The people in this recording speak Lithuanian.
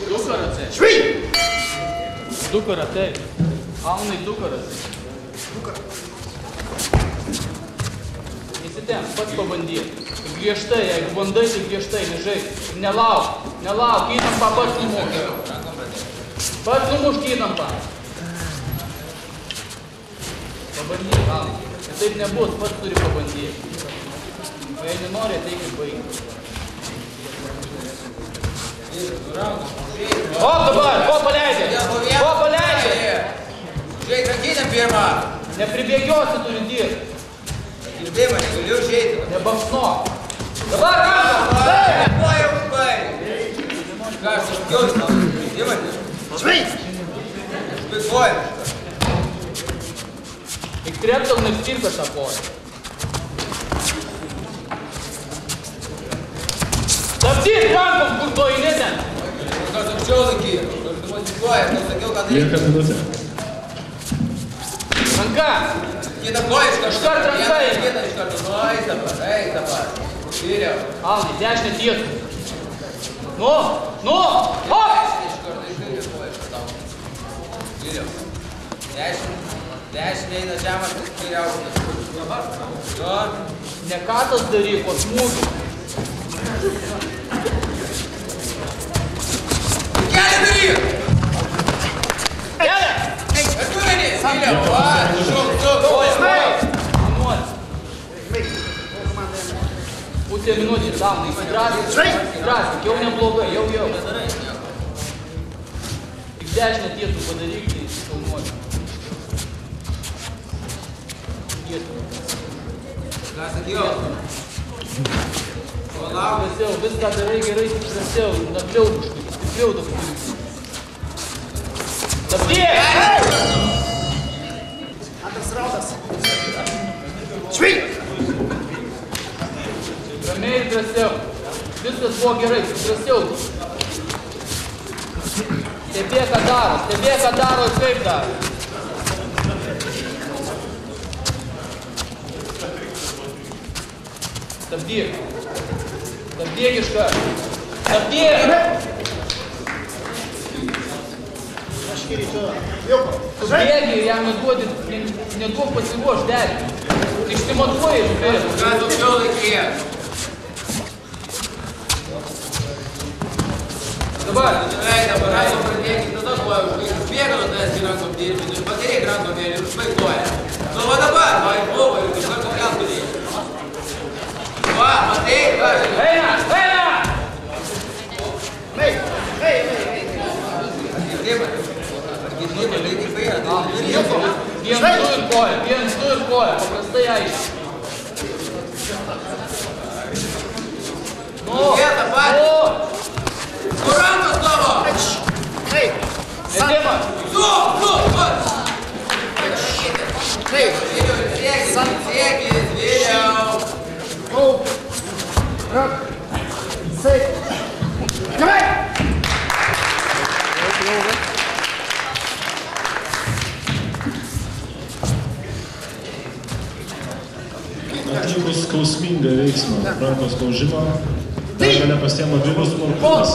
Du karatė. Du karatė. Alnai du karatė. Įsitemp, pats pabandyk. Griežtai, jeigu bandai, tai griežtai, nežaik. Nelauk, įtampą pats numušk. Pats numušk įtampą. Pabandyk, Alnai. Taip nebus, pats turi pabandyti. O jei nenori, ateikit baigti. O dabar, ko paleidė? Ko paleidė? Žiūrėk, rankinę pirmą. Nepribėgiosi turi dirbti. Girdėjimą, negaliu žiūrėti. Nebaksnuok. Dabar ranką! Ko jau baig? Ką aš iškiausi tau? Girdėjimą? Šveik! Šveikuojam. Tik treptel neapsirka tą koją. Stabdyk rankom, kur to eini ten. Kas apčiau laikyja? Aš demonstruoju, aš sakiau, ką daryti. Lieka minutė. Ranka! Kita koja iš karto. Iškart ranka eina. Kita iš karto. Nu, eis dabar. Vyriau. Alnai, dešinę tiesų. Nu! Hop! Iš karto iškaitė koja iš karto. Vyriau. Dešinė eina žemas, tai kairiausias. Jo. Ne katas daryk, o smūgį. Kelią daryk! Kelią! Atūmenį! Vyriau. Va, šok. Pusė minutės, Alnai, drąsiai, jau neblogai, jau. Tik dešinę tiesų padaryk, tai filmuoti. Ką sakiau? Drąsiau, viską darai gerai, tik drąsiau, stipriau tokiu. Stabdyk! Antras raudas. Šveik! Ramiai ir drąsiau. Viskas buvo gerai, drąsiau. Stebėk, ką daro ir kaip daro. Stabdyk iškart. Stabdyk! Tu bėgi ir jam neduok pasiruoš derį. Išsimatuoji ir bėgi. Ką daugiau laikyje? Dabar rankom pradėkit, tada koja užvaikis bėga nuo tavęs į rankom dirbti, ir pakerėk rankom ir užvaikuoja. Nu va dabar, va ir buvo, ir iš karto kelt turėjai. Va, matai, va. Eina! Girdėjimą, lygiai tai yra. Vienas tu ir koja, paprastai aiškiai. Nu! Vietą patį. Kur rankos tavo? Metimą! Su! Siekis, vėliau. Atlikus skausmingą veiksmą, rankos laužimą, pergalę pasiema Vilius Morkūnas.